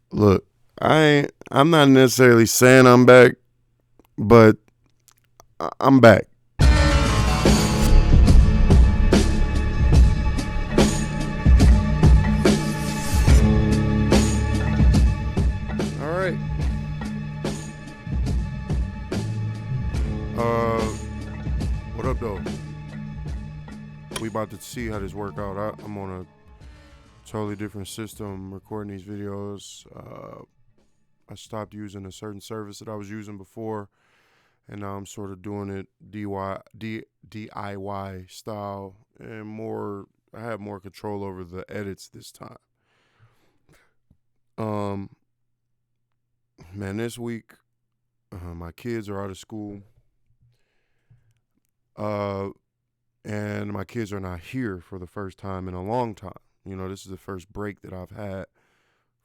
Look, I'm not necessarily saying I'm back, but I'm back. All right. Uh, what up, though? We about to see how this work out. I'm on a totally different system recording these videos. I stopped using a certain service that I was using before, and now I'm sort of doing it DIY style and more. I have more control over the edits this time. Um, man, this week my kids are out of school, uh, and my kids are not here for the first time in a long time. You know, this is the first break that I've had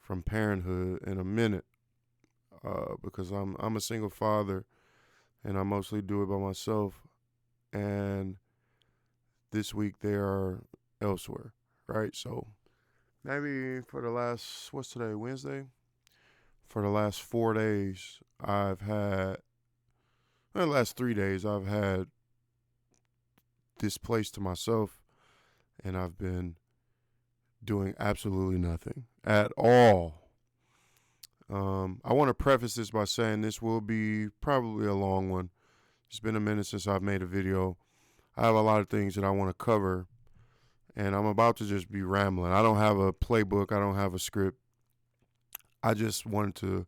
from parenthood in a minute, because I'm a single father and I mostly do it by myself. And this week they are elsewhere, right? So maybe for the last, what's today, Wednesday? For the last 4 days, the last 3 days, I've had this place to myself, and I've been doing absolutely nothing at all. I want to preface this by saying this will be probably a long one. It's been a minute since I've made a video. I have a lot of things that I want to cover, and I'm about to just be rambling. I don't have a playbook, I don't have a script. I just wanted to,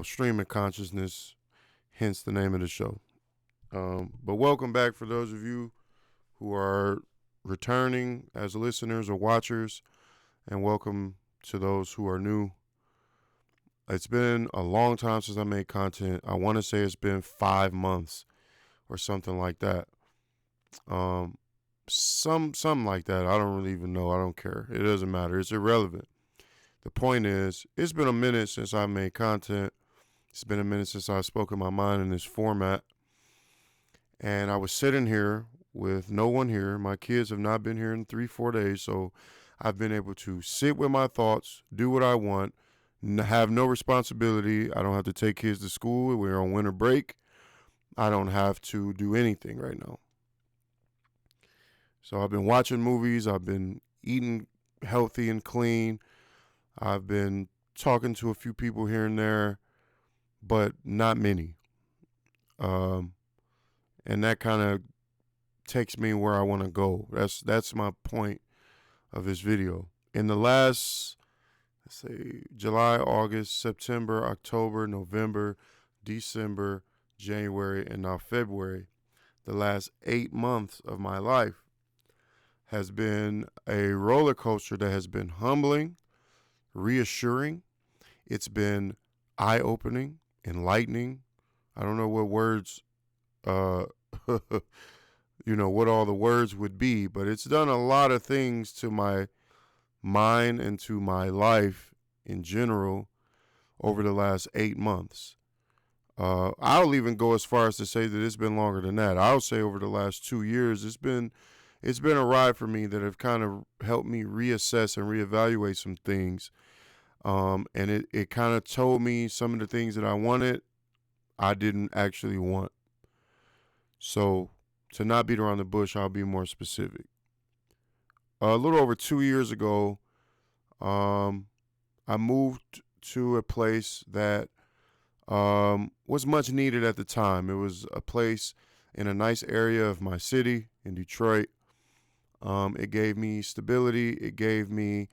stream of consciousness, hence the name of the show. But welcome back for those of you who are returning as listeners or watchers, and welcome to those who are new. It's been a long time since I made content. I want to say it's been 5 months or something like that. Something like that. I don't really even know. I don't care. It doesn't matter. It's irrelevant. The point is, it's been a minute since I made content. It's been a minute since I spoke in my mind in this format. And I was sitting here with no one here. My kids have not been here in 3-4 days, so I've been able to sit with my thoughts, do what I want, have no responsibility. I don't have to take kids to school. We're on winter break. I don't have to do anything right now. So I've been watching movies. I've been eating healthy and clean. I've been talking to a few people here and there, but not many. Um, and that kind of takes me where I want to go. That's my point of this video. In the last, let's say, July, August, September, October, November, December, January, and now February, the last 8 months of my life has been a roller coaster that has been humbling, reassuring. It's been eye-opening, enlightening. I don't know what words, uh, what all the words would be, but it's done a lot of things to my mind and to my life in general over the last 8 months. I'll even go as far as to say that it's been longer than that. I'll say over the last 2 years, it's been a ride for me that have kind of helped me reassess and reevaluate some things. And it kind of told me some of the things that I wanted, I didn't actually want. So to not beat around the bush, I'll be more specific. A little over 2 years ago, um, I moved to a place that was much needed at the time. It was a place in a nice area of my city in Detroit. It gave me stability. It gave me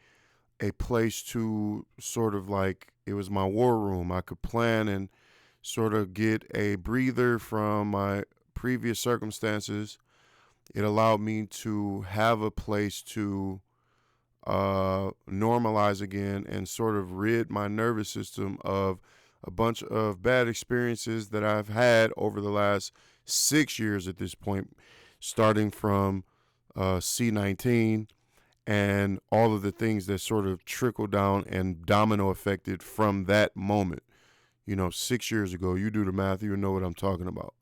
a place to sort of like, it was my war room. I could plan and sort of get a breather from my previous circumstances. It allowed me to have a place to normalize again and sort of rid my nervous system of a bunch of bad experiences that I've had over the last 6 years at this point, starting from C-19 and all of the things that sort of trickle down and domino affected from that moment. 6 years ago, you do the math, you know what I'm talking about.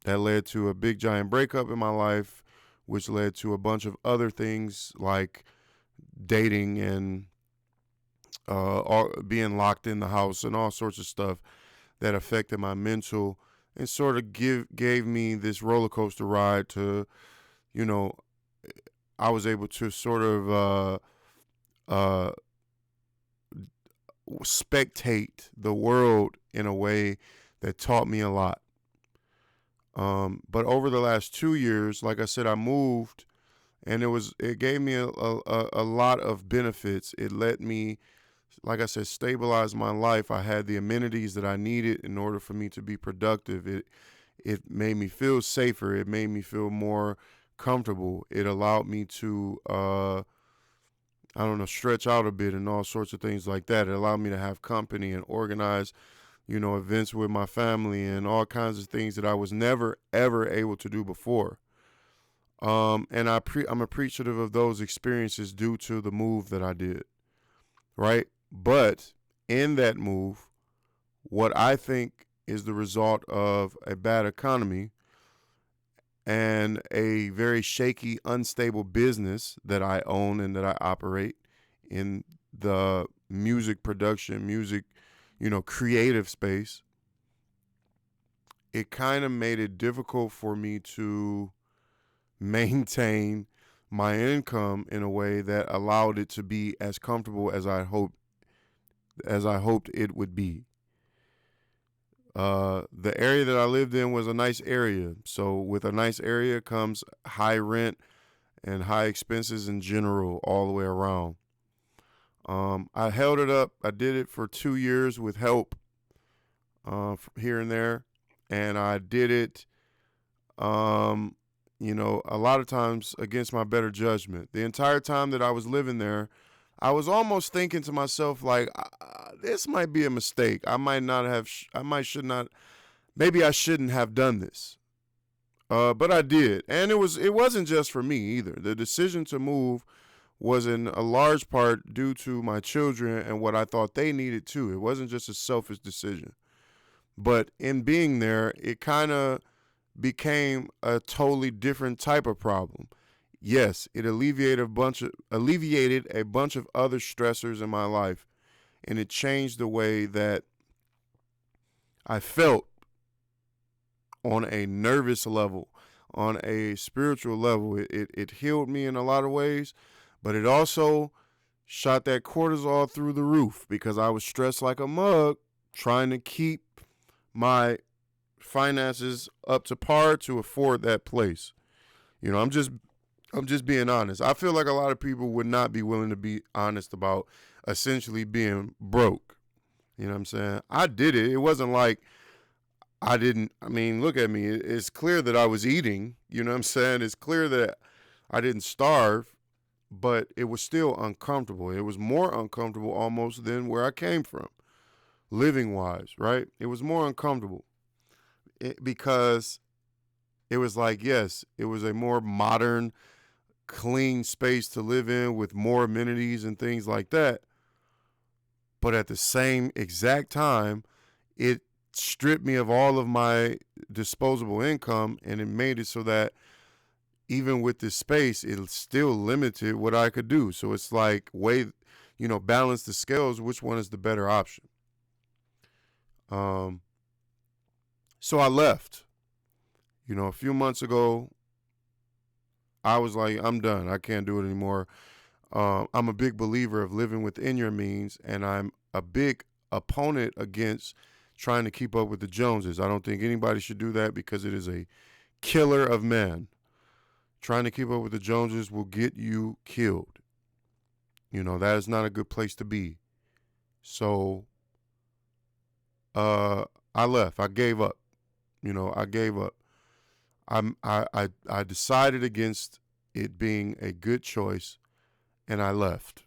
That led to a big giant breakup in my life, which led to a bunch of other things like dating and being locked in the house and all sorts of stuff that affected my mental and sort of gave me this roller coaster ride to, you know, I was able to sort of uh, spectate the world in a way that taught me a lot. But over the last 2 years, like I said, I moved, and it gave me a lot of benefits. It let me, like I said, stabilize my life. I had the amenities that I needed in order for me to be productive. It made me feel safer. It made me feel more comfortable. It allowed me to I don't know, stretch out a bit and all sorts of things like that. It allowed me to have company and organize, events with my family and all kinds of things that I was never ever able to do before. And I'm appreciative of those experiences due to the move that I did, right? But in that move, what I think is the result of a bad economy and a very shaky, unstable business that I own and that I operate in the music production, creative space, it kind of made it difficult for me to maintain my income in a way that allowed it to be as comfortable as I hoped it would be. The area that I lived in was a nice area. So with a nice area comes high rent and high expenses in general all the way around. I held it up. I did it for 2 years with help here and there. And I did it, a lot of times against my better judgment. The entire time that I was living there, I was almost thinking to myself, like, this might be a mistake. I might not have, I might should not, maybe I shouldn't have done this. But I did. And it wasn't just for me either. The decision to move was in a large part due to my children and what I thought they needed too. It wasn't just a selfish decision. But in being there, it kind of became a totally different type of problem. Yes, it alleviated a bunch of other stressors in my life, and it changed the way that I felt on a nervous level, on a spiritual level. It healed me in a lot of ways, but it also shot that cortisol through the roof because I was stressed like a mug trying to keep my finances up to par to afford that place. I'm just being honest. I feel like a lot of people would not be willing to be honest about essentially being broke. You know what I'm saying? I did it. It wasn't like I didn't. I mean, look at me. It's clear that I was eating. You know what I'm saying? It's clear that I didn't starve, but it was still uncomfortable. It was more uncomfortable almost than where I came from, living wise, right? It was more uncomfortable because it was like, yes, it was a more modern, clean space to live in with more amenities and things like that. But at the same exact time, it stripped me of all of my disposable income, and it made it so that even with this space, it still limited what I could do. So it's like balance the scales. Which one is the better option? Um, so I left. A few months ago, I was like, I'm done. I can't do it anymore. I'm a big believer of living within your means, and I'm a big opponent against trying to keep up with the Joneses. I don't think anybody should do that because it is a killer of men. Trying to keep up with the Joneses will get you killed. That is not a good place to be. So I left. I gave up. I gave up. I decided against it being a good choice, and I left.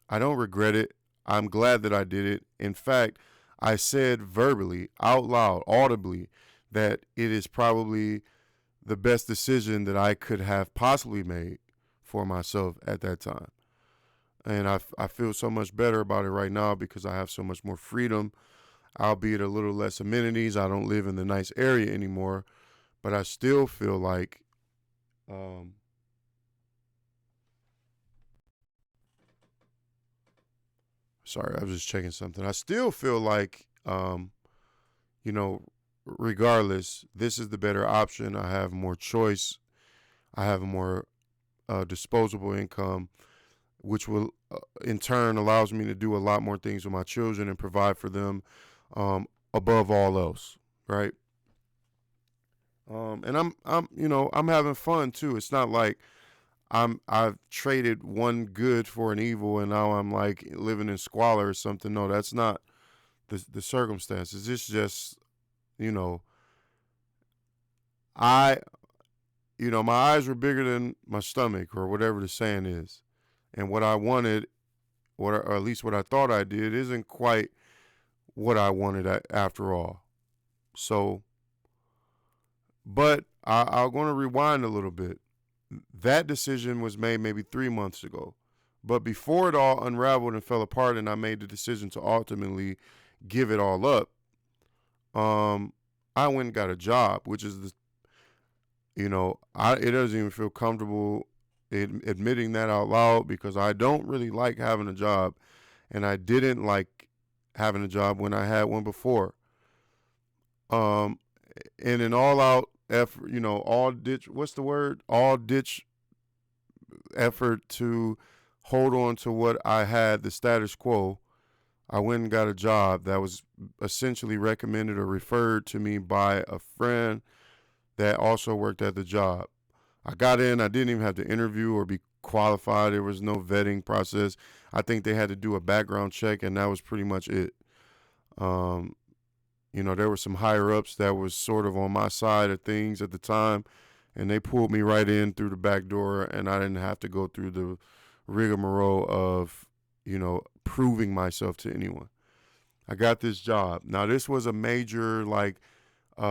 I don't regret it. I'm glad that I did it. In fact, I said verbally, out loud, audibly, that it is probably the best decision that I could have possibly made for myself at that time. And I feel so much better about it right now because I have so much more freedom, albeit a little less amenities. I don't live in the nice area anymore, but I still feel like Sorry, I was just checking something. I still feel like, you know, regardless, this is the better option. I have more choice. I have more disposable income, which will, in turn, allows me to do a lot more things with my children and provide for them, above all else, right? And I'm having fun too. It's not like I've traded one good for an evil and now I'm like living in squalor or something. No, that's not the circumstances. It's just, you know, I my eyes were bigger than my stomach or whatever the saying is. And what I wanted, or at least what I thought I did, isn't quite what I wanted after all. So, but I'm going to rewind a little bit. That decision was made maybe 3 months ago. But before it all unraveled and fell apart, and I made the decision to ultimately give it all up, I went and got a job, which is it doesn't even feel comfortable admitting that out loud because I don't really like having a job, and I didn't like having a job when I had one before. Um, in an all-out effort, all ditch. What's the word? All ditch effort to hold on to what I had, the status quo. I went and got a job that was essentially recommended or referred to me by a friend that also worked at the job. I got in, I didn't even have to interview or be qualified. There was no vetting process. I think they had to do a background check, and that was pretty much it. Um, there were some higher ups that was sort of on my side of things at the time, and they pulled me right in through the back door, and I didn't have to go through the rigmarole of, proving myself to anyone. I got this job. Now, this was a major,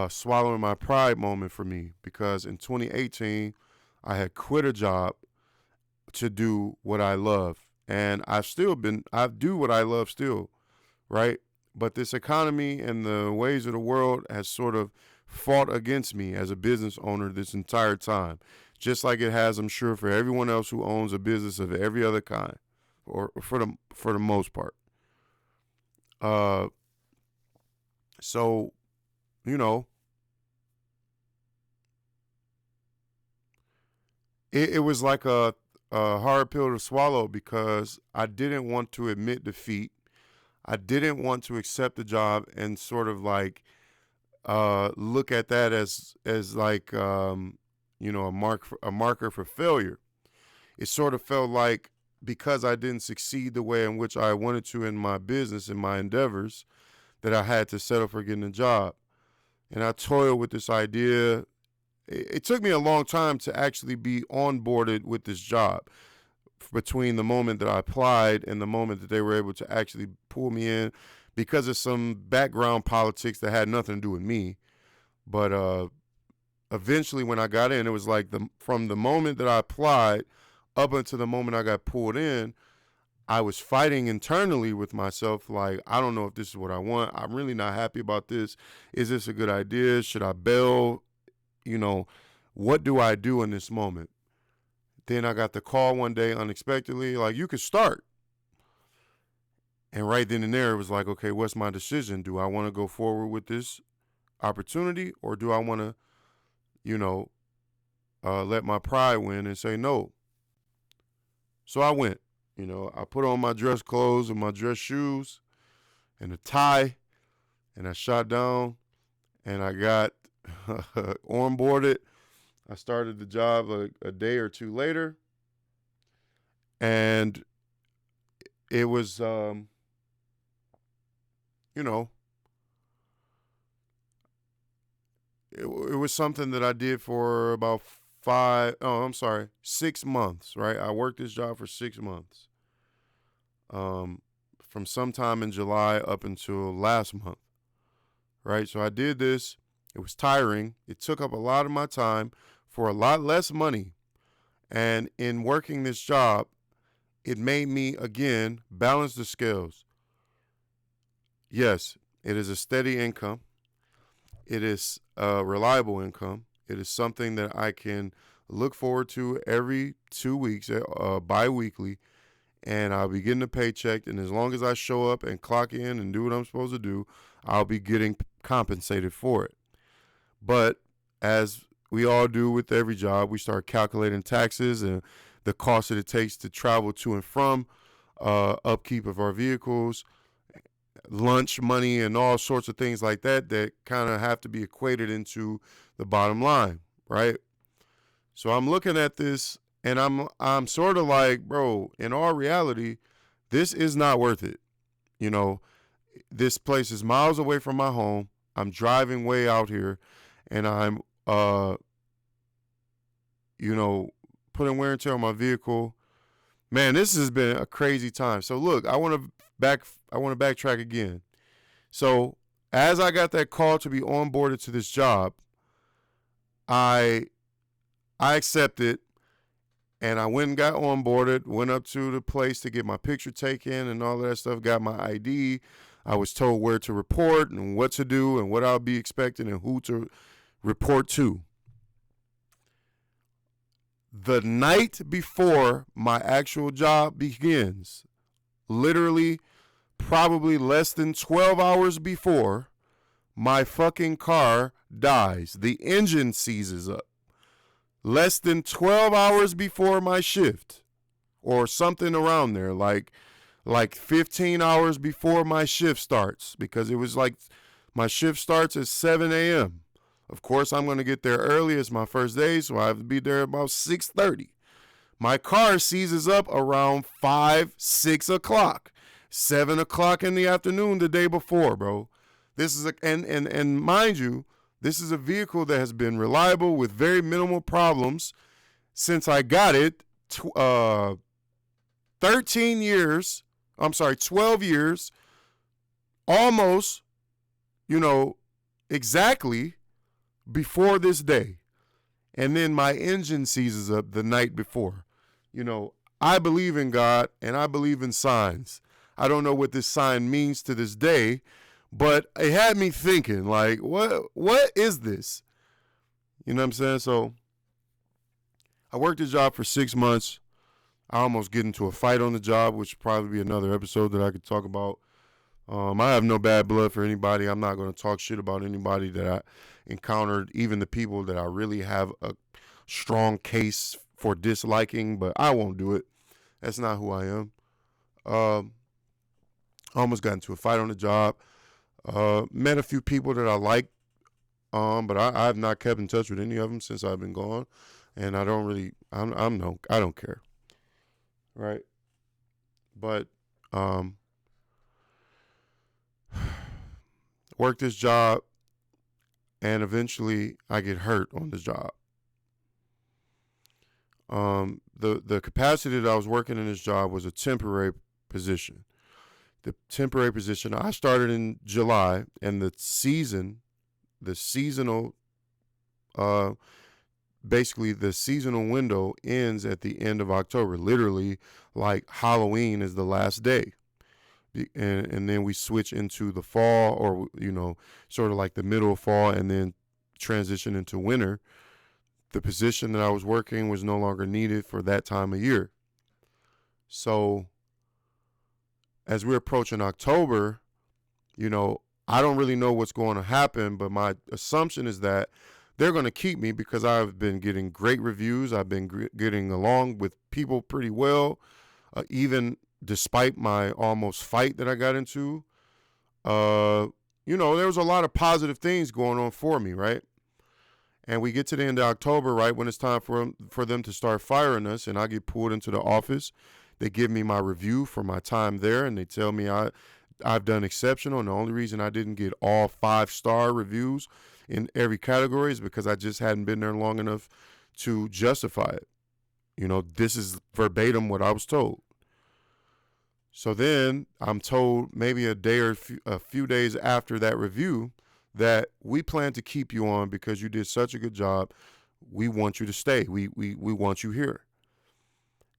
swallowing my pride moment for me because in 2018, I had quit a job to do what I love. And I do what I love still, right? But this economy and the ways of the world has sort of fought against me as a business owner this entire time, just like it has, I'm sure, for everyone else who owns a business of every other kind, or for the most part. Uh, so you know, it was like a hard pill to swallow because I didn't want to admit defeat. I didn't want to accept the job and sort of like look at that as like a marker for failure. It sort of felt like because I didn't succeed the way in which I wanted to in my business and my endeavors that I had to settle for getting a job. And I toiled with this idea. It took me a long time to actually be onboarded with this job between the moment that I applied and the moment that they were able to actually pull me in because of some background politics that had nothing to do with me. But eventually when I got in, it was like from the moment that I applied up until the moment I got pulled in, I was fighting internally with myself, like, I don't know if this is what I want. I'm really not happy about this. Is this a good idea? Should I bail? What do I do in this moment? Then I got the call one day unexpectedly, like, you could start. And right then and there, it was like, okay, what's my decision? Do I want to go forward with this opportunity or do I want to, let my pride win and say no? So I went. I put on my dress clothes and my dress shoes and a tie, and I shot down and I got onboarded. I started the job a day or two later, and it was, you know, it was something that I did for about 6 months, right? I worked this job for 6 months, um, from sometime in July up until last month, right? So I did this. It was tiring. It took up a lot of my time for a lot less money. And in working this job, it made me, again, balance the scales. Yes, it is a steady income. It is a reliable income. It is something that I can look forward to every 2 weeks, bi-weekly, and I'll be getting a paycheck. And as long as I show up and clock in and do what I'm supposed to do, I'll be getting compensated for it. But as we all do with every job, we start calculating taxes and the cost that it takes to travel to and from, upkeep of our vehicles, lunch money, and all sorts of things like that that kind of have to be equated into the bottom line, right? So I'm looking at this and I'm sort of like, bro, in all reality, this is not worth it. You know, this place is miles away from my home. I'm driving way out here, and I'm you know, putting wear and tear on my vehicle. Man, this has been a crazy time. So look, I want to backtrack again. So as I got that call to be onboarded to this job, I accepted, and I went and got onboarded, went up to the place to get my picture taken and all that stuff, got my ID. I was told where to report and what to do and what I'll be expecting and who to report to. The night before my actual job begins, literally probably less than 12 hours before, my fucking car dies. The engine seizes up. Less than 12 hours before my shift, or something around there, like 15 hours before my shift starts, because it was like my shift starts at 7 a.m. Of course, I'm going to get there early. It's my first day, so I have to be there about 6:30. My car seizes up around 5, 6 o'clock, 7 o'clock in the afternoon the day before, bro. This is and mind you, this is a vehicle that has been reliable with very minimal problems since I got it. 13 years, 12 years, almost, exactly before this day. And then my engine seizes up the night before. I believe in God and I believe in signs. I don't know what this sign means to this day, but it had me thinking, like, what is this? You know what I'm saying? So I worked this job for 6 months. I almost get into a fight on the job, which would probably be another episode that I could talk about. I have no bad blood for anybody. I'm not going to talk shit about anybody that I encountered, even the people that I really have a strong case for disliking, but I won't do it. That's not who I am. I almost got into a fight on the job. Met a few people that I like, but I have not kept in touch with any of them since I've been gone, and I don't really, I don't care, right? But work this job, and eventually I get hurt on the job. The capacity that I was working in this job was a temporary position. The temporary position, I started in July, and the seasonal, basically the seasonal window ends at the end of October. Literally, like Halloween is the last day. And then we switch into the fall, or, sort of like the middle of fall, and then transition into winter. The position that I was working was no longer needed for that time of year. So as we're approaching October, I don't really know what's going to happen, but my assumption is that they're going to keep me because I've been getting great reviews. I've been getting along with people pretty well, even despite my almost fight that I got into. There was a lot of positive things going on for me, right? And we get to the end of October, right, when it's time for them to start firing us, and I get pulled into the office. They give me my review for my time there, and they tell me I've done exceptional, and the only reason I didn't get all 5-star reviews in every category is because I just hadn't been there long enough to justify it. This is verbatim what I was told. So then I'm told maybe a day or a few days after that review that we plan to keep you on because you did such a good job. We want you to stay. We want you here.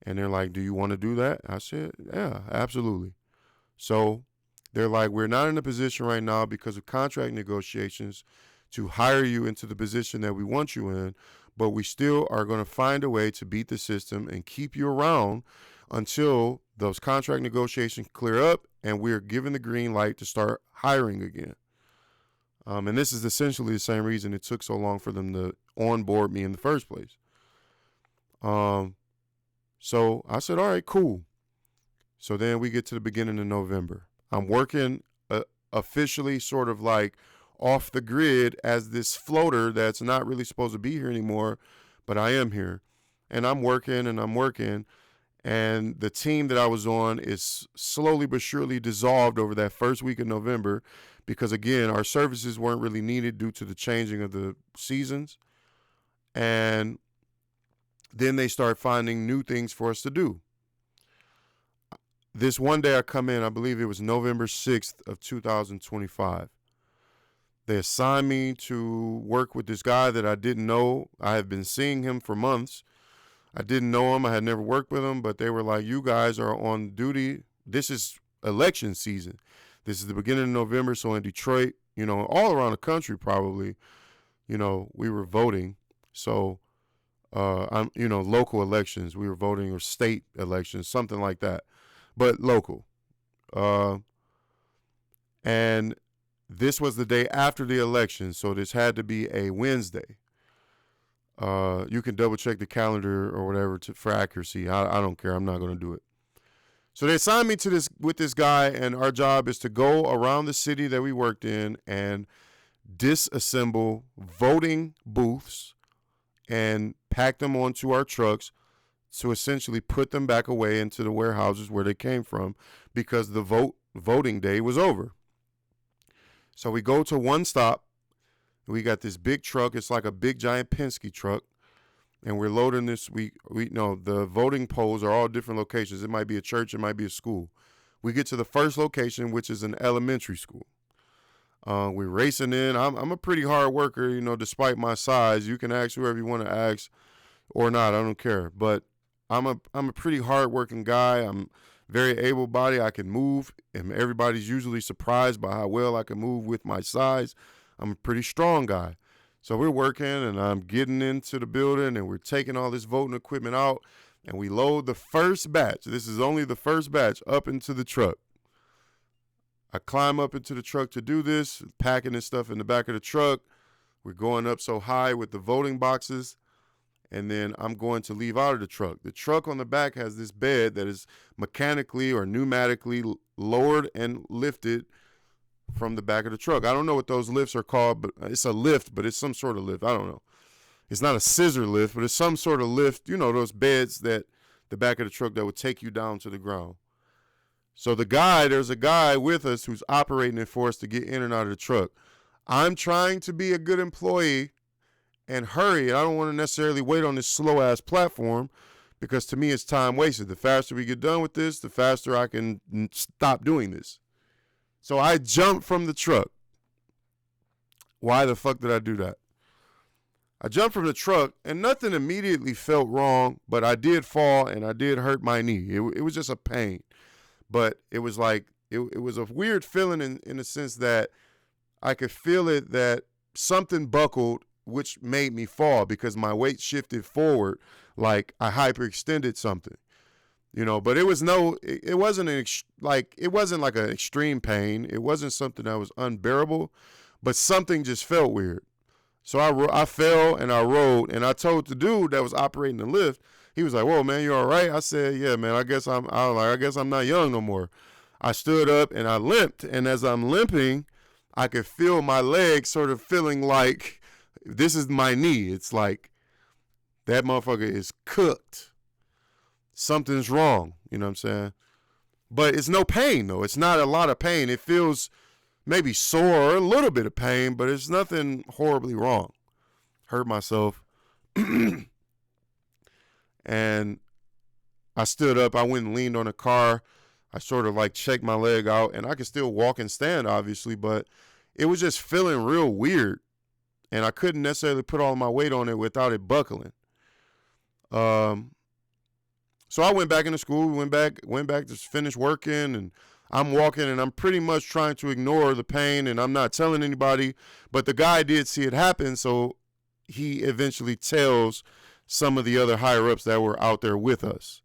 And they're like, do you want to do that? I said, yeah, absolutely. So they're like, we're not in a position right now because of contract negotiations to hire you into the position that we want you in, but we still are going to find a way to beat the system and keep you around until those contract negotiations clear up, and we're given the green light to start hiring again. And this is essentially the same reason it took so long for them to onboard me in the first place. So I said, all right, cool. So then we get to the beginning of November. I'm working officially sort of like off the grid as this floater that's not really supposed to be here anymore, but I am here. And I'm working and I'm working. And the team that I was on is slowly but surely dissolved over that first week of November because, again, our services weren't really needed due to the changing of the seasons. And then they start finding new things for us to do. This one day I come in, I believe it was November 6th of 2025. They assigned me to work with this guy that I didn't know. I have been seeing him for months. I didn't know him. I had never worked with him, but they were like, you guys are on duty. This is election season. This is the beginning of November. So in Detroit, all around the country probably, we were voting. So, local elections, we were voting, or state elections, something like that, but local. And this was the day after the election. So this had to be a Wednesday. You can double check the calendar or whatever for accuracy. I don't care. I'm not going to do it. So they assigned me to with this guy, and our job is to go around the city that we worked in and disassemble voting booths and pack them onto our trucks to essentially put them back away into the warehouses where they came from because the voting day was over. So we go to one stop. We got this big truck. It's like a big giant Penske truck. And we're loading this. We know the voting polls are all different locations. It might be a church. It might be a school. We get to the first location, which is an elementary school. We're racing in. I'm a pretty hard worker, despite my size. You can ask whoever you want to ask or not. I don't care. But I'm a pretty hard working guy. I'm very able-bodied. I can move. And everybody's usually surprised by how well I can move with my size. I'm a pretty strong guy. So we're working, and I'm getting into the building, and we're taking all this voting equipment out, and we load the first batch. This is only the first batch up into the truck. I climb up into the truck to do this, packing this stuff in the back of the truck. We're going up so high with the voting boxes, and then I'm going to leave out of the truck. The truck on the back has this bed that is mechanically or pneumatically lowered and lifted from the back of the truck. I don't know what those lifts are called, but it's a lift, but it's some sort of lift. I don't know. It's not a scissor lift, but it's some sort of lift. Those beds that the back of the truck that would take you down to the ground. So there's a guy with us who's operating it for us to get in and out of the truck. I'm trying to be a good employee and hurry. I don't want to necessarily wait on this slow ass platform because to me it's time wasted. The faster we get done with this, the faster I can stop doing this. So I jumped from the truck. Why the fuck did I do that? I jumped from the truck, and nothing immediately felt wrong, but I did fall, and I did hurt my knee. It was just a pain. But it was like, it was a weird feeling in the sense that I could feel it that something buckled, which made me fall because my weight shifted forward like I hyperextended something. But it wasn't like an extreme pain. It wasn't something that was unbearable, but something just felt weird. So I fell and I rolled, and I told the dude that was operating the lift. He was like, "Whoa, man, you all right?" I said, "Yeah, man. I guess I'm not young no more." I stood up and I limped, and as I'm limping, I could feel my leg sort of feeling like this is my knee. It's like that motherfucker is cooked. Something's wrong, you know what I'm saying? But it's no pain, though. It's not a lot of pain. It feels maybe sore or a little bit of pain, but it's nothing horribly wrong. Hurt myself. And I stood up. I went and leaned on a car. I sort of like checked my leg out, and I could still walk and stand, obviously, but it was just feeling real weird, and I couldn't necessarily put all my weight on it without it buckling. So I went back into school, went back to finish working, and I'm walking, and I'm pretty much trying to ignore the pain, and I'm not telling anybody, but the guy did see it happen, so he eventually tells some of the other higher-ups that were out there with us.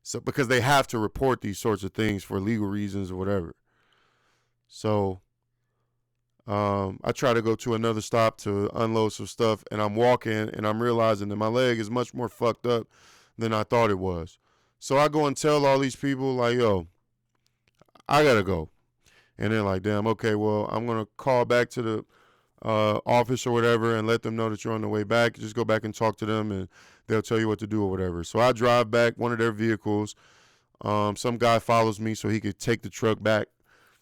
So because they have to report these sorts of things for legal reasons or whatever. So I try to go to another stop to unload some stuff, and I'm walking and I'm realizing that my leg is much more fucked up than I thought it was. So I go and tell all these people, like, yo, I gotta go. And they're like, damn, okay, well, I'm gonna call back to the office or whatever and let them know that you're on the way back. Just go back and talk to them, and they'll tell you what to do or whatever. So I drive back one of their vehicles. Some guy follows me so he could take the truck back,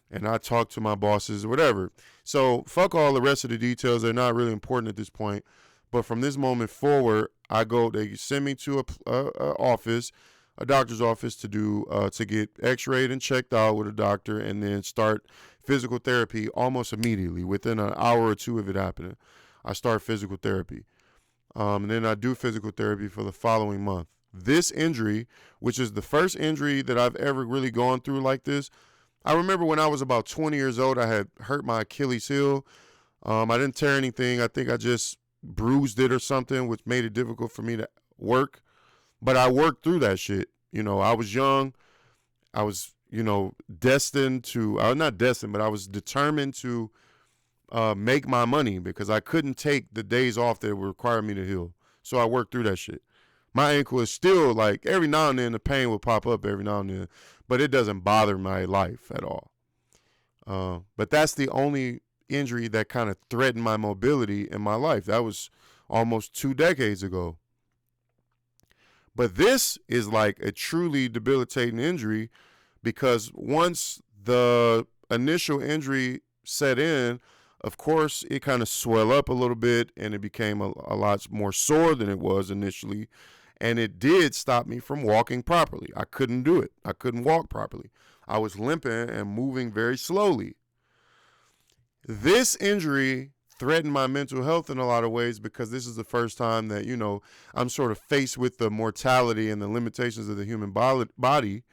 and I talk to my bosses or whatever. So fuck all the rest of the details. They're not really important at this point. But from this moment forward, I go. They send me to a office, a doctor's office to get X-rayed and checked out with a doctor, and then start physical therapy almost immediately within an hour or two of it happening. I start physical therapy, and then I do physical therapy for the following month. This injury, which is the first injury that I've ever really gone through like this, I remember when I was about 20 years old, I had hurt my Achilles heel. I didn't tear anything. I think I just bruised it or something, which made it difficult for me to work. But I worked through that shit. You know, I was young. I was, destined to, not destined, but I was determined to make my money because I couldn't take the days off that would require me to heal. So I worked through that shit. My ankle is still like every now and then the pain will pop up every now and then, but it doesn't bother my life at all. But that's the only injury that kind of threatened my mobility in my life. That was almost 2 decades ago. But this is like a truly debilitating injury because once the initial injury set in, of course, it kind of swelled up a little bit and it became a lot more sore than it was initially. And it did stop me from walking properly. I couldn't do it. I couldn't walk properly. I was limping and moving very slowly. This injury threatened my mental health in a lot of ways because this is the first time that, I'm sort of faced with the mortality and the limitations of the human body.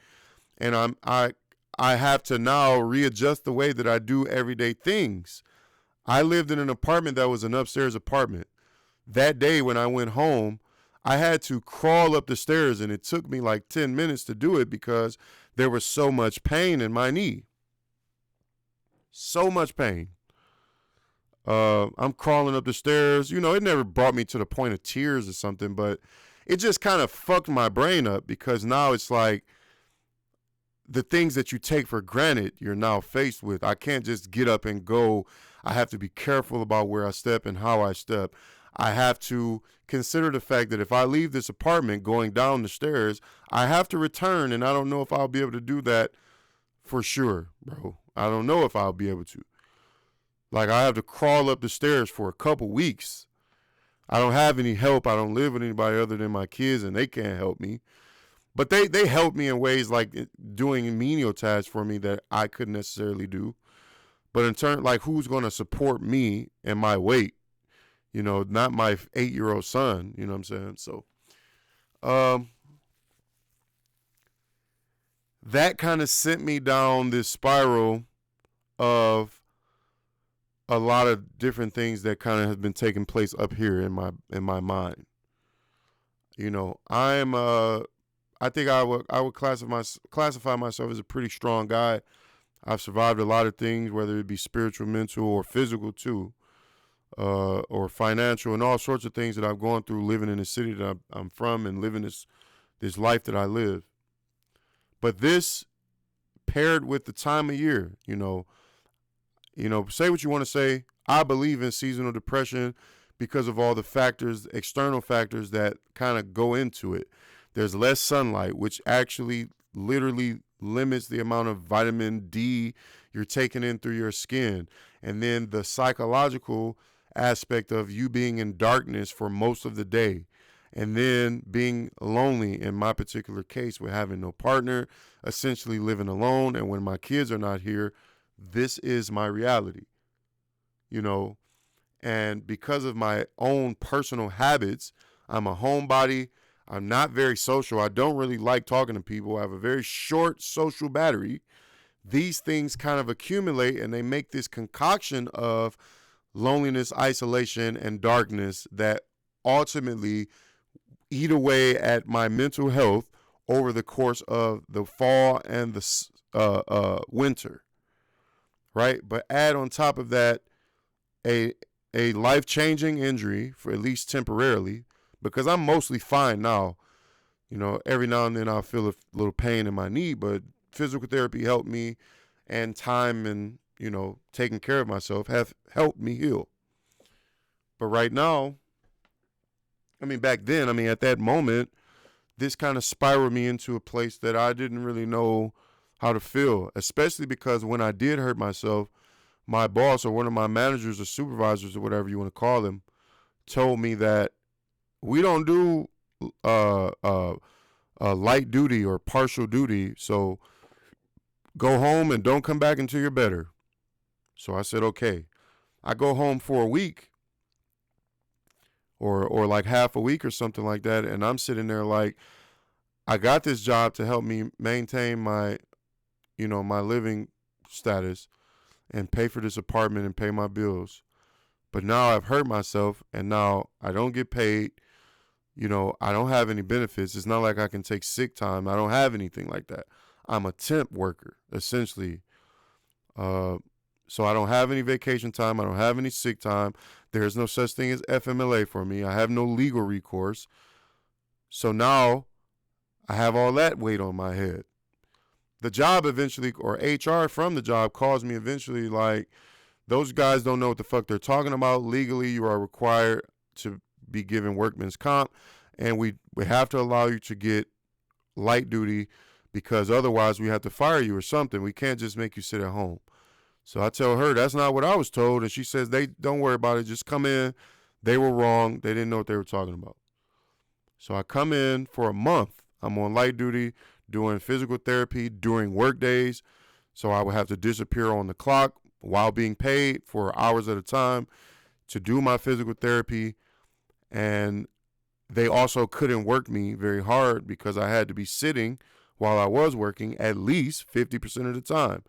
And I have to now readjust the way that I do everyday things. I lived in an apartment that was an upstairs apartment. That day when I went home, I had to crawl up the stairs, and it took me like 10 minutes to do it because there was so much pain in my knee. So much pain. I'm crawling up the stairs. It never brought me to the point of tears or something, but it just kind of fucked my brain up because now it's like the things that you take for granted, you're now faced with. I can't just get up and go. I have to be careful about where I step and how I step. I have to consider the fact that if I leave this apartment going down the stairs, I have to return, and I don't know if I'll be able to do that for sure, bro. I don't know if I'll be able to. Like, I have to crawl up the stairs for a couple weeks. I don't have any help. I don't live with anybody other than my kids, and they can't help me. But they help me in ways like doing menial tasks for me that I couldn't necessarily do. But in turn, like, who's going to support me and my weight? Not my 8-year-old son, you know what I'm saying? So, that kind of sent me down this spiral of a lot of different things that kind of have been taking place up here in my mind. I think I would classify myself as a pretty strong guy. I've survived a lot of things, whether it be spiritual, mental, or physical too. Or financial, and all sorts of things that I've gone through living in the city that I'm from and living this life that I live. But this paired with the time of year, say what you want to say. I believe in seasonal depression because of all the factors, external factors that kind of go into it. There's less sunlight, which actually literally limits the amount of vitamin D you're taking in through your skin. And then the psychological aspect of you being in darkness for most of the day, and then being lonely in my particular case with having no partner, essentially living alone. And when my kids are not here, this is my reality, and because of my own personal habits, I'm a homebody. I'm not very social. I don't really like talking to people. I have a very short social battery. These things kind of accumulate and they make this concoction of loneliness, isolation, and darkness that ultimately eat away at my mental health over the course of the fall and the winter, right? But add on top of that a life-changing injury, for at least temporarily, because I'm mostly fine now. Every now and then I'll feel a little pain in my knee, but physical therapy helped me, and time and, taking care of myself have helped me heal. But right now, back then, at that moment, this kind of spiraled me into a place that I didn't really know how to feel, especially because when I did hurt myself, my boss or one of my managers or supervisors or whatever you want to call them told me that we don't do light duty or partial duty, so go home and don't come back until you're better. So I said, okay. I go home for a week or like half a week or something like that, and I'm sitting there like, I got this job to help me maintain my, my living status and pay for this apartment and pay my bills. But now I've hurt myself, and now I don't get paid. I don't have any benefits. It's not like I can take sick time. I don't have anything like that. I'm a temp worker, essentially. So I don't have any vacation time. I don't have any sick time. There's no such thing as FMLA for me. I have no legal recourse. So now I have all that weight on my head. The job eventually, or HR from the job, calls me eventually like, those guys don't know what the fuck they're talking about. Legally, you are required to be given workman's comp, and we have to allow you to get light duty, because otherwise we have to fire you or something. We can't just make you sit at home. So I tell her that's not what I was told, and she says, don't worry about it. Just come in. They were wrong. They didn't know what they were talking about. So I come in for a month. I'm on light duty doing physical therapy during work days. So I would have to disappear on the clock while being paid for hours at a time to do my physical therapy. And they also couldn't work me very hard because I had to be sitting while I was working at least 50% of the time.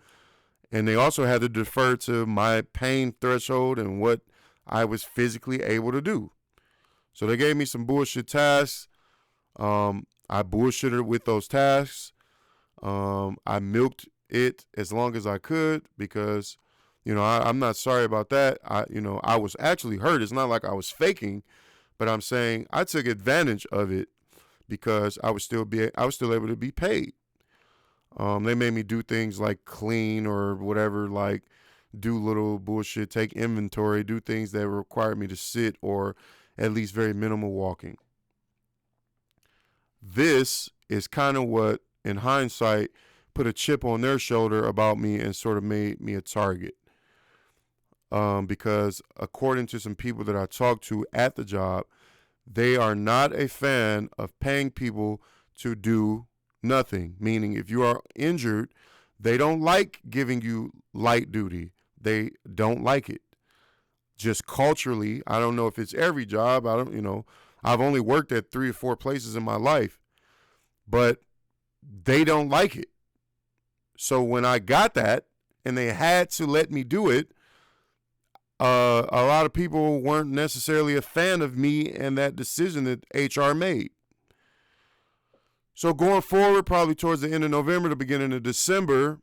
And they also had to defer to my pain threshold and what I was physically able to do. So they gave me some bullshit tasks. I bullshitted with those tasks. I milked it as long as I could because, I'm not sorry about that. I was actually hurt. It's not like I was faking, but I'm saying I took advantage of it because I was still able to be paid. They made me do things like clean or whatever, like do little bullshit, take inventory, do things that required me to sit or at least very minimal walking. This is kind of what, in hindsight, put a chip on their shoulder about me and sort of made me a target. Because according to some people that I talked to at the job, they are not a fan of paying people to do nothing. Meaning, if you are injured, they don't like giving you light duty. They don't like it. Just culturally, I don't know if it's every job. I've only worked at 3 or 4 places in my life, but they don't like it. So when I got that and they had to let me do it, a lot of people weren't necessarily a fan of me and that decision that HR made. So going forward, probably towards the end of November, the beginning of December,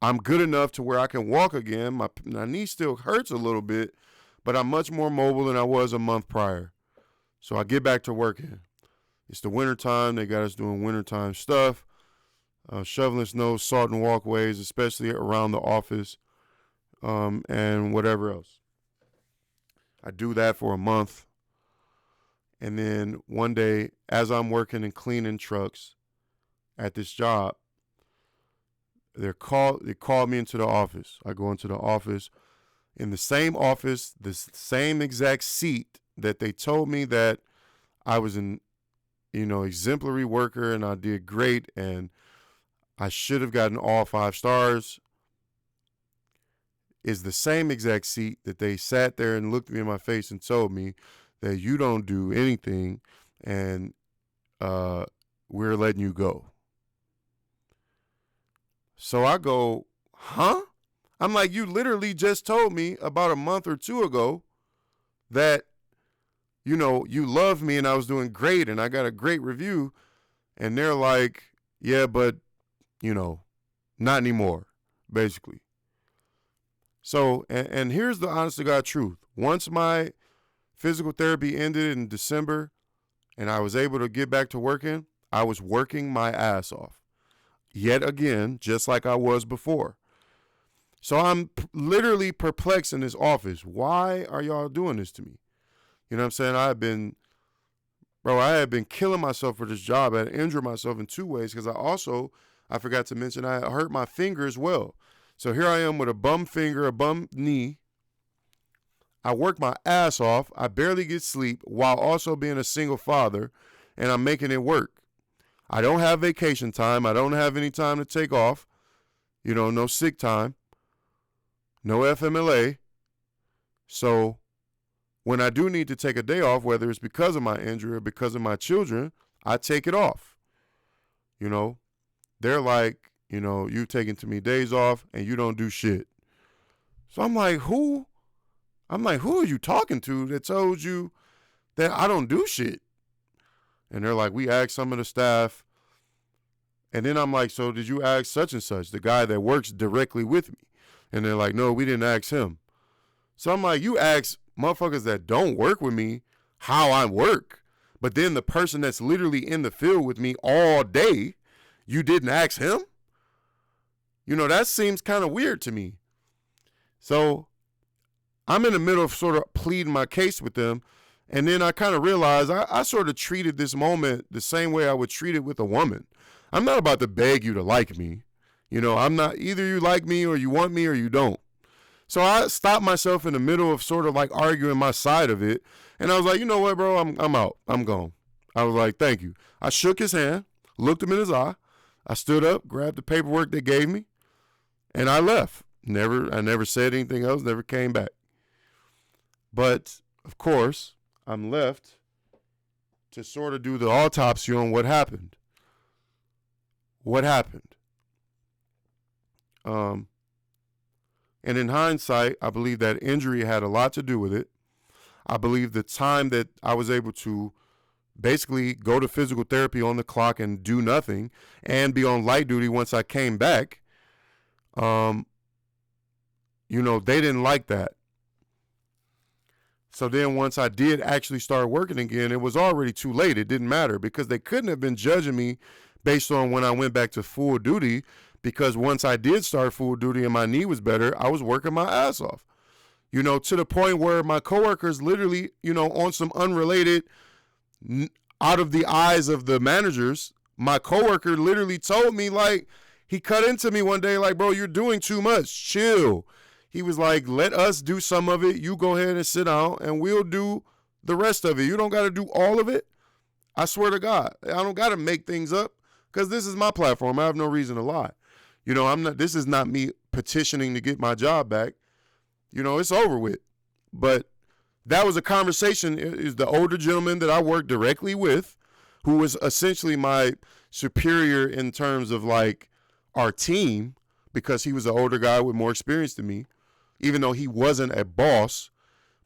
I'm good enough to where I can walk again. My knee still hurts a little bit, but I'm much more mobile than I was a month prior. So I get back to working. It's the wintertime. They got us doing wintertime stuff, shoveling snow, salting walkways, especially around the office, and whatever else. I do that for a month. And then one day, as I'm working and cleaning trucks at this job, they called me into the office. I go into the office. In the same office, the same exact seat that they told me that I was an exemplary worker and I did great and I should have gotten all 5 stars, is the same exact seat that they sat there and looked me in my face and told me that you don't do anything and we're letting you go. So I go, huh? I'm like, you literally just told me about a month or 2 ago that, you love me and I was doing great and I got a great review. And they're like, yeah, but, not anymore, basically. So, and here's the honest to God truth. Once my physical therapy ended in December and I was able to get back to working, I was working my ass off. Yet again, just like I was before. So I'm literally perplexed in this office. Why are y'all doing this to me? You know what I'm saying? I had been killing myself for this job. I had injured myself in two ways because I forgot to mention, I hurt my finger as well. So here I am with a bum finger, a bum knee. I work my ass off. I barely get sleep while also being a single father, and I'm making it work. I don't have vacation time. I don't have any time to take off. No sick time. No FMLA. So when I do need to take a day off, whether it's because of my injury or because of my children, I take it off. They're like, you've taken too many days off and you don't do shit. So I'm like, who are you talking to that told you that I don't do shit? And they're like, we asked some of the staff. And then I'm like, so did you ask such and such, the guy that works directly with me? And they're like, no, we didn't ask him. So I'm like, you ask motherfuckers that don't work with me how I work. But then the person that's literally in the field with me all day, you didn't ask him? That seems kind of weird to me. So I'm in the middle of sort of pleading my case with them. And then I kind of realized I sort of treated this moment the same way I would treat it with a woman. I'm not about to beg you to like me. I'm not, either you like me or you want me or you don't. So I stopped myself in the middle of sort of like arguing my side of it. And I was like, you know what, bro, I'm out. I'm gone. I was like, thank you. I shook his hand, looked him in his eye. I stood up, grabbed the paperwork they gave me, and I left. I never said anything else, never came back. But, of course, I'm left to sort of do the autopsy on what happened. What happened? And in hindsight, I believe that injury had a lot to do with it. I believe the time that I was able to basically go to physical therapy on the clock and do nothing and be on light duty once I came back, they didn't like that. So then once I did actually start working again, it was already too late. It didn't matter because they couldn't have been judging me based on when I went back to full duty, because once I did start full duty and my knee was better, I was working my ass off. To the point where my coworkers literally, on some unrelated, out of the eyes of the managers, my coworker literally told me, like, he cut into me one day, like, bro, you're doing too much. Chill. He was like, let us do some of it. You go ahead and sit down and we'll do the rest of it. You don't got to do all of it. I swear to God, I don't got to make things up because this is my platform. I have no reason to lie. This is not me petitioning to get my job back. It's over with. But that was a conversation. Is the older gentleman that I worked directly with, who was essentially my superior in terms of like our team, because he was an older guy with more experience than me, even though he wasn't a boss.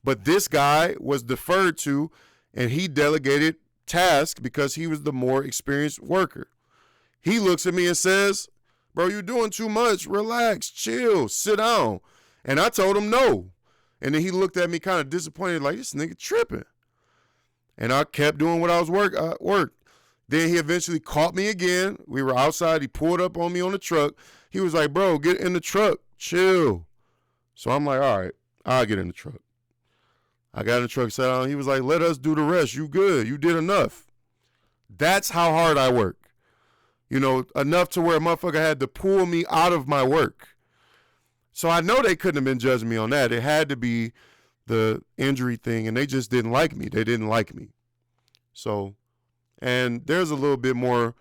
But this guy was deferred to and he delegated tasks because he was the more experienced worker. He looks at me and says, bro, you're doing too much. Relax, chill, sit down. And I told him no. And then he looked at me kind of disappointed, like, this nigga tripping. And I kept doing what I was work. Then he eventually caught me again. We were outside. He pulled up on me on the truck. He was like, bro, get in the truck. Chill. So I'm like, all right, I'll get in the truck. I got in the truck, sat down. He was like, let us do the rest. You good. You did enough. That's how hard I work. Enough to where a motherfucker had to pull me out of my work. So I know they couldn't have been judging me on that. It had to be the injury thing, and they just didn't like me. They didn't like me. So, and there's a little bit more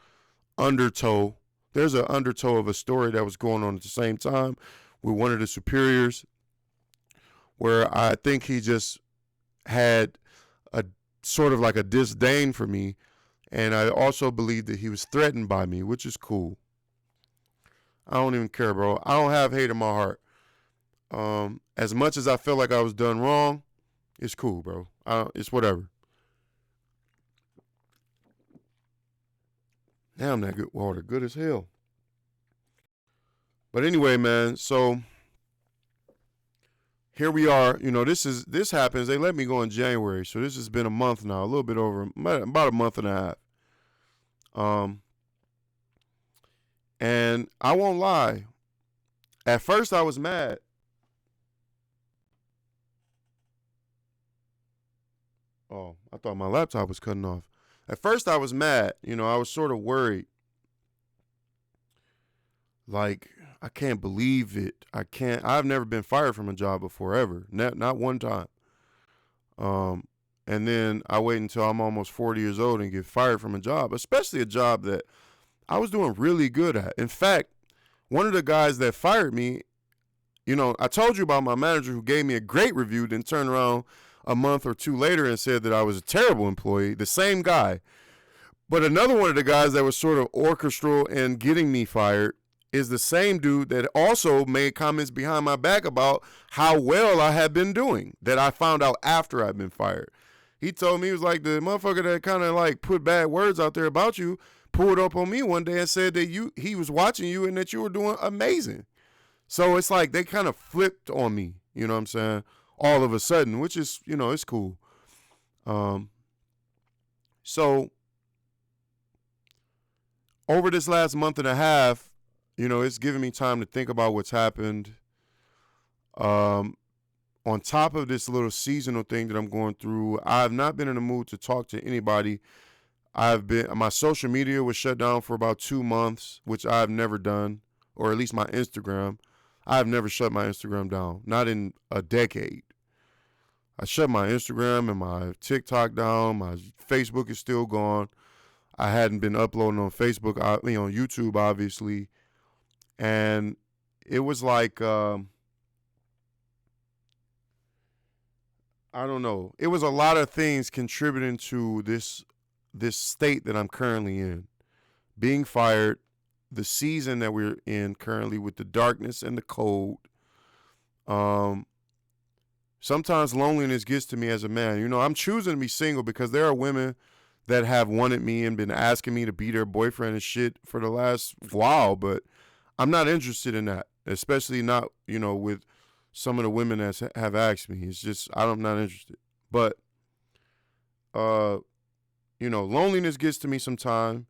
undertow. There's an undertow of a story that was going on at the same time with one of the superiors, where I think he just had a sort of like a disdain for me. And I also believe that he was threatened by me, which is cool. I don't even care, bro. I don't have hate in my heart. As much as I feel like I was done wrong, it's cool, bro. It's whatever. Damn, that good water, good as hell. But anyway, man, so here we are. This happens. They let me go in January, so this has been a month now, a little bit over, about a month and a half. And I won't lie. At first, I was mad. Oh, I thought my laptop was cutting off. At first, I was mad. I was sort of worried. Like, I can't believe it. I've never been fired from a job before, ever. Not one time. And then I wait until I'm almost 40 years old and get fired from a job, especially a job that I was doing really good at. In fact, one of the guys that fired me, I told you about my manager who gave me a great review, then turned around a month or two later and said that I was a terrible employee. The same guy. But another one of the guys that was sort of orchestral in getting me fired is the same dude that also made comments behind my back about how well I had been doing, that I found out after I'd been fired. He told me, he was like, the motherfucker that kind of like put bad words out there about you pulled up on me one day and said that he was watching you and that you were doing amazing. So it's like they kind of flipped on me, you know what I'm saying, all of a sudden, which is, it's cool. So over this last month and a half, it's giving me time to think about what's happened. On top of this little seasonal thing that I'm going through, I have not been in the mood to talk to anybody. My social media was shut down for about 2 months, which I've never done, or at least my Instagram. I've never shut my Instagram down, not in a decade. I shut my Instagram and my TikTok down. My Facebook is still gone. I hadn't been uploading on Facebook, on YouTube, obviously. And it was like, I don't know. It was a lot of things contributing to this state that I'm currently in. Being fired, the season that we're in currently with the darkness and the cold. Sometimes loneliness gets to me as a man. I'm choosing to be single because there are women that have wanted me and been asking me to be their boyfriend and shit for the last while, but I'm not interested in that, especially not, with some of the women that have asked me. It's just, I'm not interested. But, loneliness gets to me sometime.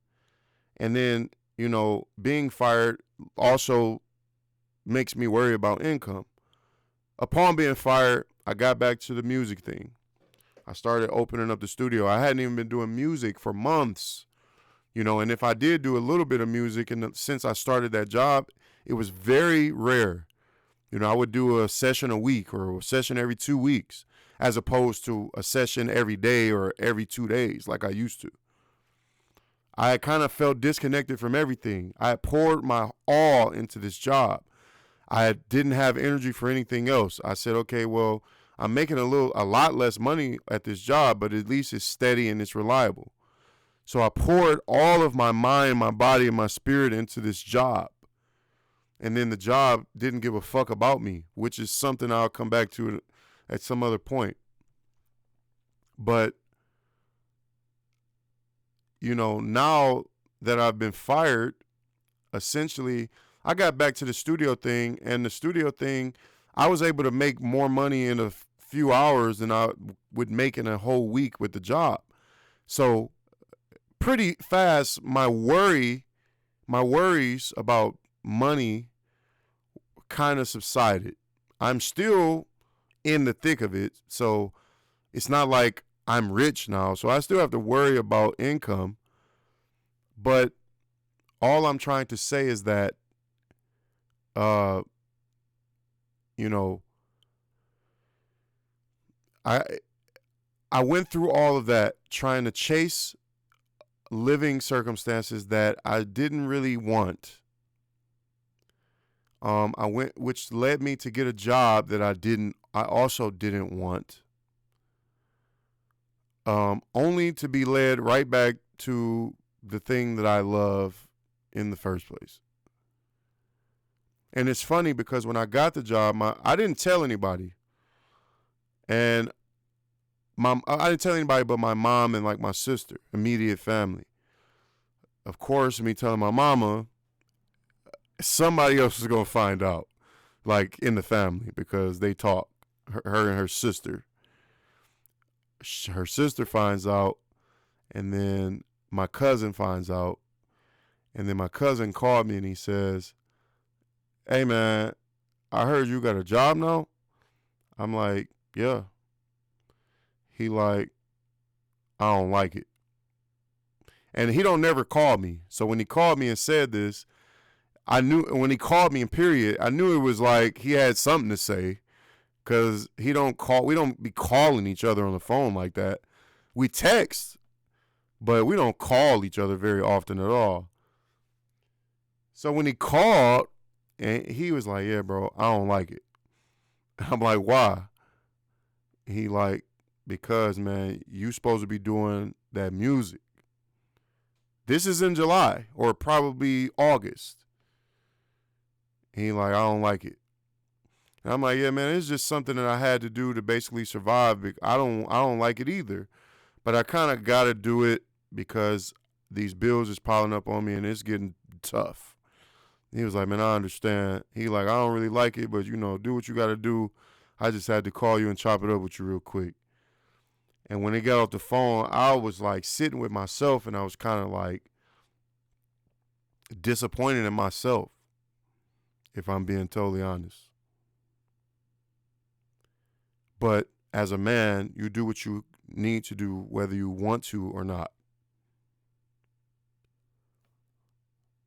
And then, being fired also makes me worry about income. Upon being fired, I got back to the music thing. I started opening up the studio. I hadn't even been doing music for months. And if I did do a little bit of music, and since I started that job, it was very rare. I would do a session a week or a session every 2 weeks, as opposed to a session every day or every 2 days like I used to. I kind of felt disconnected from everything. I had poured my all into this job. I didn't have energy for anything else. I said, okay, well, I'm making a lot less money at this job, but at least it's steady and it's reliable. So I poured all of my mind, my body, and my spirit into this job. And then the job didn't give a fuck about me, which is something I'll come back to at some other point. But, now that I've been fired, essentially, I got back to the studio thing, and the studio thing, I was able to make more money in a few hours than I would make in a whole week with the job. So pretty fast, my worries about money kind of subsided. I'm still in the thick of it, so it's not like I'm rich now, so I still have to worry about income. But all I'm trying to say is that, I went through all of that trying to chase living circumstances that I didn't really want. Which led me to get a job that I also didn't want. Only to be led right back to the thing that I love in the first place. And it's funny because when I got the job, I didn't tell anybody. And I didn't tell anybody but my mom and like my sister, immediate family. of course, me telling my mama, somebody else is gonna find out, like in the family, because they talk. Her and her sister. Her sister finds out, and then my cousin finds out, and then my cousin called me and he says, "Hey man, I heard you got a job now." I'm like, "Yeah." He like, "I don't like it." And he don't never call me. So when he called me and said this, I knew when he called me in period, I knew it was like he had something to say, cuz we don't be calling each other on the phone like that. We text, but we don't call each other very often at all. So when he called, and he was like, "Yeah, bro, I don't like it." I'm like, "Why?" He like, "Because man, you supposed to be doing that music. This is in July or probably August." He like, "I don't like it." And I'm like, "Yeah, man, it's just something that I had to do to basically survive. I don't like it either, but I kind of got to do it because these bills is piling up on me and it's getting tough." He was like, "Man, I understand." He like, "I don't really like it, but do what you got to do. I just had to call you and chop it up with you real quick." And when he got off the phone, I was like sitting with myself and I was kind of like disappointed in myself, if I'm being totally honest. But as a man, you do what you need to do, whether you want to or not.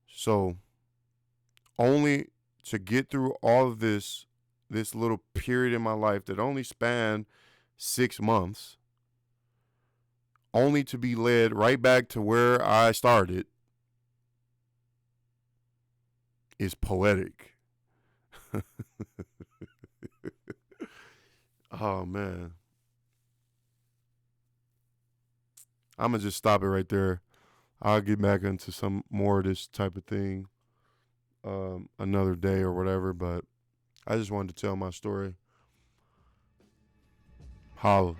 So, only to get through all of this little period in my life that only spanned 6 months, only to be led right back to where I started, is poetic. Oh man. I'm gonna just stop it right there. I'll get back into some more of this type of thing another day or whatever, but I just wanted to tell my story. Holla.